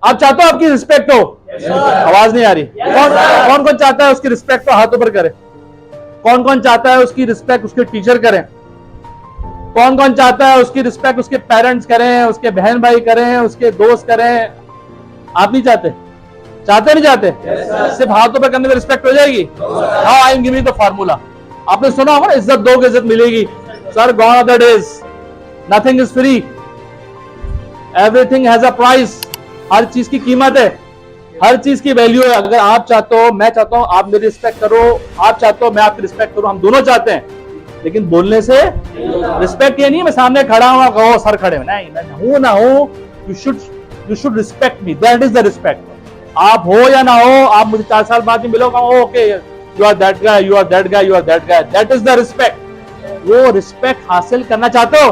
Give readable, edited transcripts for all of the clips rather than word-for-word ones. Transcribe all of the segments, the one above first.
आप चाहते हो आपकी रिस्पेक्ट हो? आवाज नहीं आ रही। कौन कौन चाहता है उसकी रिस्पेक्ट को हाथ ऊपर करे? कौन कौन चाहता है उसकी रिस्पेक्ट उसके टीचर करें? कौन कौन चाहता है उसकी रिस्पेक्ट उसके पेरेंट्स करें, उसके बहन भाई करें, उसके दोस्त करें? आप नहीं चाहते? चाहते नहीं चाहते? सिर्फ हाथ ऊपर करने में रिस्पेक्ट हो जाएगी? How I am giving the formula. आपने सुना होगा ना, इज्जत दोगे इज्जत मिलेगी। Sir, gone are the days, nothing is free, everything has a price. हर चीज की कीमत है, हर चीज की वैल्यू है। अगर आप चाहते हो, मैं चाहता हूं आप मेरी रिस्पेक्ट करो, आप चाहते हो मैं आपकी रिस्पेक्ट करूं, हम दोनों चाहते हैं, लेकिन बोलने से रिस्पेक्ट ये नहीं है मैं सामने खड़ा हूं कहो सर खड़े नहीं, मैं हूं ना हूं, you should respect me, that is the respect. आप हो या ना हो, आप मुझे 4 साल बाद में मिलोगे, okay you are that guy, you are that guy, you are that guy, that is the respect. वो रिस्पेक्ट हासिल करना चाहते हो?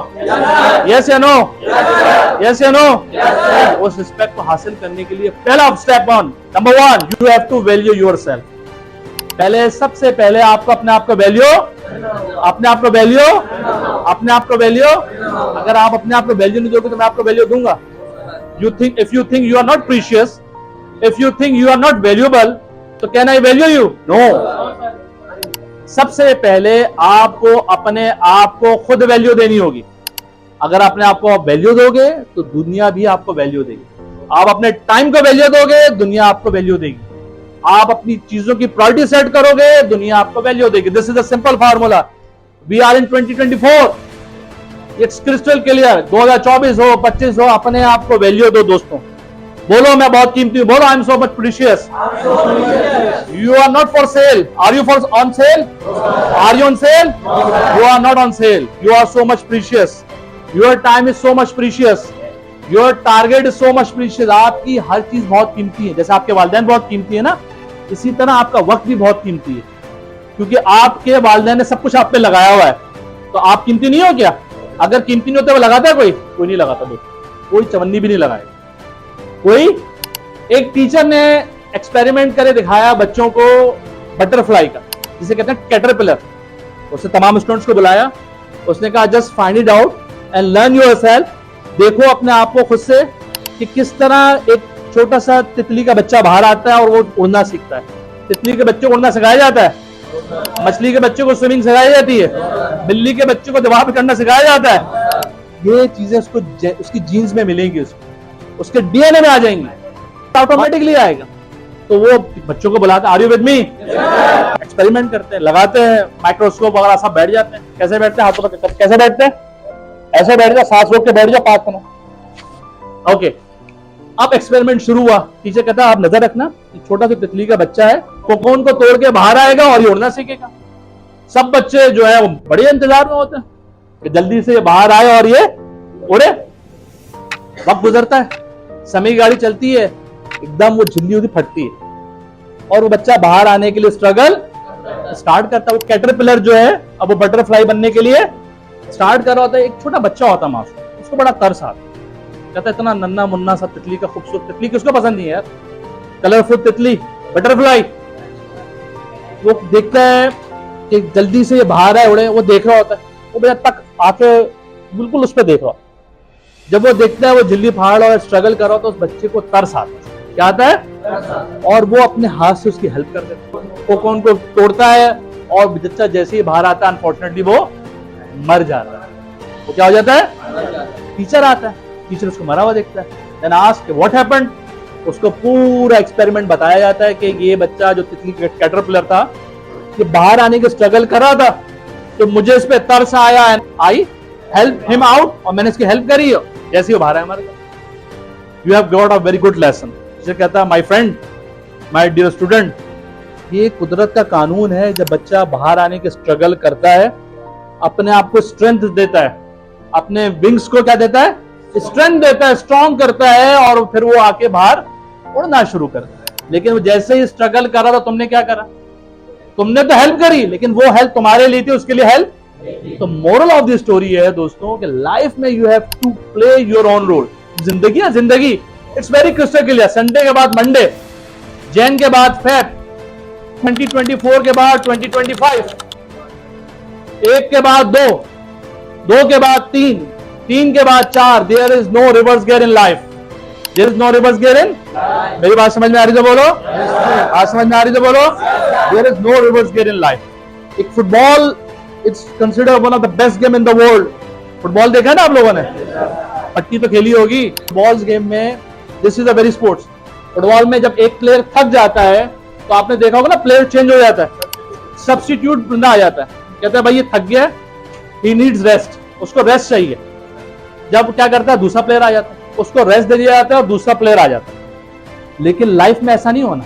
यस या नो? यस या नो? उस रिस्पेक्ट को हासिल करने के लिए पहला step on, number 1, you have to value yourself. पहले सबसे पहले आपको अपने आप को वैल्यू, अपने आप को वैल्यू, अपने आप को वैल्यू। अगर आप अपने आप को वैल्यू नहीं दोगे तो मैं आपको वैल्यू दूंगा। If you think you are not precious, if you think you are not valuable, तो can I value you? No. सबसे पहले आपको अपने आप को खुद वैल्यू देनी होगी। अगर अपने आप को वैल्यू दोगे तो दुनिया भी आपको वैल्यू देगी। आप अपने टाइम को वैल्यू दोगे, दुनिया आपको वैल्यू देगी। आप अपनी चीजों की प्रायोरिटी सेट करोगे, दुनिया आपको वैल्यू देगी। This is a simple formula. We are in 2024, it's crystal clear. 2024 हो 25 हो, अपने आप को वैल्यू दो दोस्तों। बोलो मैं बहुत कीमती हूं, बोलो I am so much precious. You are not for sale. Are you for on sale? Are you on sale? You are not on sale. You are so much precious. Your time is so much precious. Your target is so much precious. आपकी हर चीज बहुत कीमती है। जैसे आपके वालिदैन बहुत कीमती है ना, इसी तरह आपका वक्त भी बहुत कीमती है, क्योंकि आपके वालिदैन ने सब कुछ आप पे लगाया हुआ है। तो आप कीमती नहीं हो क्या? अगर कीमती नहीं होते वो लगाता है? कोई नहीं लगाता। कोई चवन्नी भी नहीं लगाए। कोई एक टीचर ने एक्सपेरिमेंट करे दिखाया बच्चों को बटरफ्लाई का, जिसे कहते हैं कैटरपिलर। उसने तमाम स्टूडेंट्स को बुलाया, उसने कहा just find it out and learn yourself. देखो अपने आप को खुद से कि किस तरह एक छोटा सा तितली का बच्चा बाहर आता है और वो उड़ना सीखता है। तितली के बच्चे को उड़ना सिखाया जाता है, मछली के बच्चे को स्विमिंग सिखाई जाती है, बिल्ली के बच्चे को दीवार पे चढ़ना सिखाया जाता है। ये चीजें उसको उसकी जीन्स में मिलेंगी, उसके डीएनए में आ जाएंगी, ऑटोमेटिकली आएगा। तो वो बच्चों को बुलाते हैं, are you with me? Experiment करते हैं, लगाते हैं माइक्रोस्कोप वगैरह, सब बैठ जाते हैं। कैसे बैठते हैं? हाथों पर कैसे बैठते हैं? ऐसे बैठ जाओ, सांस रोक के बैठ जाओ 5 मिनट। ओके, अब एक्सपेरिमेंट शुरू हुआ। टीचर कहता है आप नजर रखना, छोटा सा तितली का बच्चा है, कोकोन को तोड़ के बाहर आएगा और ये उड़ना सीखेगा। सब बच्चे जो है वो बड़े इंतजार में होते हैं कि जल्दी से बाहर आए और ये उड़े। वक्त गुजरता है, समय की गाड़ी चलती है, एकदम वो झिल्ली होती फटती है और वो बच्चा बाहर आने के लिए स्ट्रगल स्टार्ट करता है। वो कैटरपिलर जो है अब वो बटरफ्लाई बनने के लिए स्टार्ट कर रहा होता है। एक छोटा बच्चा होता है मासूम, उसको बड़ा तरस आता है, कहता है इतना नन्ना मुन्ना सा तितली का खूबसूरत, तितली किसको पसंद नहीं है यार, कलरफुल तितली बटरफ्लाई। वो देखता है कि जल्दी से ये बाहर आए उड़े, वो देख रहा होता है, वो बेटा तक आके बिल्कुल उस पर देख रहा। जब वो देखता है वो झिल्ली फाड़ और स्ट्रगल कर रहा तो उस बच्चे को तरस आता है। क्या आता है? और वो अपने हाथ से उसकी हेल्प कर देता है, कोकोन को तोड़ता है और बच्चा जैसे ही बाहर आता है अनफॉर्चुनेटली वो मर जाता है। वो क्या हो जाता है? टीचर आता है, टीचर उसको मरा हुआ देखता है, देन आस्क व्हाट हैपेंड। उसको पूरा एक्सपेरिमेंट बताया जाता है कि ये बच्चा जो तितली कैटरपिलर था, ये बाहर आने के स्ट्रगल कर रहा था, तो मुझे इस पे तरस आया and I help him out, और मैंने इसकी हेल्प करी, जैसे ही बाहर आया मर गया। You have got a very good lesson. Teacher कहता है my friend, my dear student, ये कुदरत का कानून है। जब बच्चा बाहर आने के स्ट्रगल करता है, अपने आप को स्ट्रेंथ देता है, अपने विंग्स को क्या देता है? स्ट्रेंथ देता है, स्ट्रॉन्ग करता है, और फिर वो आके बाहर उड़ना शुरू करता है। लेकिन जैसे ही स्ट्रगल कर रहा था, तुमने क्या करा? तुमने तो हेल्प करी, लेकिन वो हेल्प तुम्हारे लिए थी, उसके लिए हेल्प। तो मोरल ऑफ द स्टोरी है दोस्तों कि लाइफ में you have to play your own role. जिंदगी है जिंदगी, it's very crystal clear. Sunday के बाद मंडे, जैन के बाद फेब, 2024 के बाद 2025, 1 के बाद 2, 2 के बाद 3, 3 के बाद 4। There is no reverse gear in life. There is no reverse gear in, मेरी बात समझ में आ रही तो बोलो, बात समझ में आ रही तो बोलो, there is no reverse gear in life. एक football it's considered one of the best game in the world. Football देखा है ना आप लोगों ने, पट्टी तो खेली होगी। फुटबॉल गेम में this is a very sports. Football में जब एक प्लेयर थक जाता है तो आपने देखा होगा ना, प्लेयर चेंज हो जाता है, सब्स्टिट्यूट बंदा आ जाता है, कहता है भाई ये थक गया, ही नीड्स रेस्ट, उसको रेस्ट चाहिए। जब क्या करता है, दूसरा प्लेयर आ जाता है, उसको रेस्ट दे दिया जाता है और दूसरा प्लेयर आ जाता है। लेकिन लाइफ में ऐसा नहीं होना।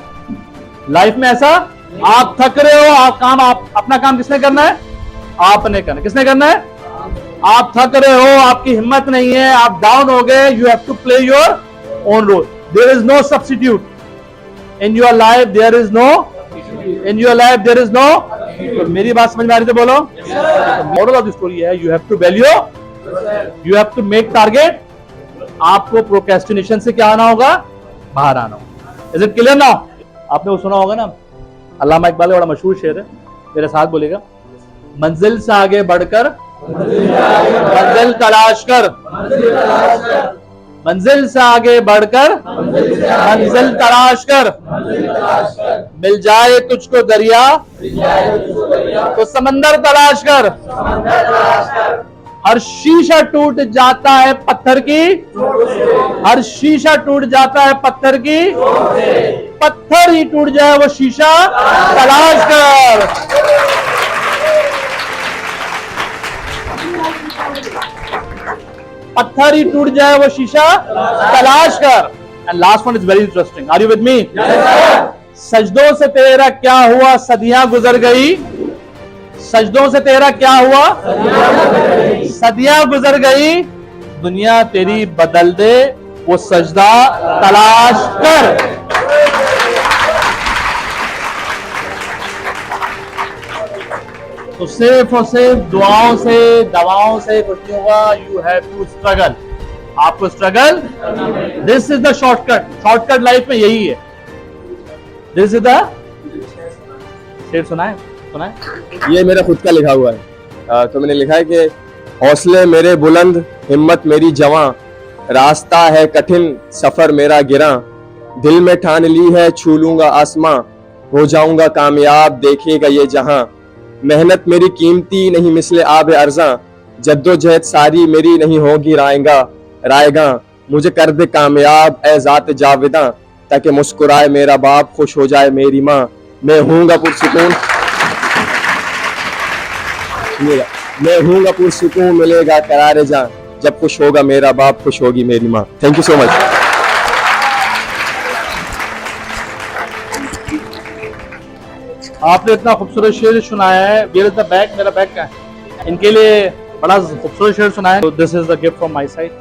लाइफ में ऐसा, आप थक रहे हो, आप अपना काम किसने करना है, आपने करना। किसने करना है, आप थक रहे हो, आपकी हिम्मत नहीं है, आप डाउन हो गए, you have to play your own role. There is no substitute in your life, there is no, in your life there is no. तो मेरी बात समझ में आ रही तो बोलो। मॉरल ऑफ द स्टोरी है, you have to value, you have to make target. आपको प्रोक्रेस्टिनेशन से क्या आना होगा, बाहर आना होगा। Is it clear now? आपने वो सुना होगा ना, अल्लामा इकबाल का बड़ा मशहूर शेर है, मेरे साथ बोलेगा, मंजिल से आगे बढ़कर मंजिल तलाश कर, मंजिल से आगे बढ़कर मंजिल तलाश कर, मिल जाए तुझको दरिया तो समंदर तलाश कर। हर शीशा टूट जाता है पत्थर की, हर शीशा टूट जाता है पत्थर की, पत्थर ही टूट जाए वो शीशा तलाश कर। पत्थर ही टूट जाए वो शीशा तलाश कर। And last one is very interesting, are you with me? सजदों से तेरा क्या हुआ, सदियां गुजर गई, सजदों से तेरा क्या हुआ, सदियां गुजर गई, दुनिया तेरी बदल दे वो सजदा तलाश कर। तो सिर्फ और सिर्फ दुआओं से, दवाओं से कुछ नहीं होगा। यू हैव टू स्ट्रगल, आपको struggle, this is the shortcut. Shortcut life में यही है, दिस इज द शेर। सुना है? ये मेरा खुद का लिखा हुआ है। तो मैंने लिखा है कि हौसले मेरे बुलंद, हिम्मत मेरी जवां, रास्ता है कठिन, सफर मेरा गिरा, दिल में ठान ली है छू लूंगा आसमां, हो जाऊंगा कामयाब देखेगा ये जहां, मेहनत मेरी कीमती नहीं मिसले आब अर्जा, जद्दोजहद सारी मेरी नहीं होगी रायगा, मुझे कर दे कामयाब ए जात जाविदा, ताकि मुस्कुराए मेरा बाप, खुश हो जाए मेरी माँ, मैं हूँगा पुरसुकून, मैं हूँगा पुरसुकून, मिलेगा करारे जान, जब खुश होगा मेरा बाप, खुश होगी मेरी माँ। Thank you so much. आपने इतना खूबसूरत शेर सुनाया है। वेयर इज द बैग, मेरा बैग क्या है? इनके लिए बड़ा खूबसूरत शेर सुनाया है। This is the gift from my side.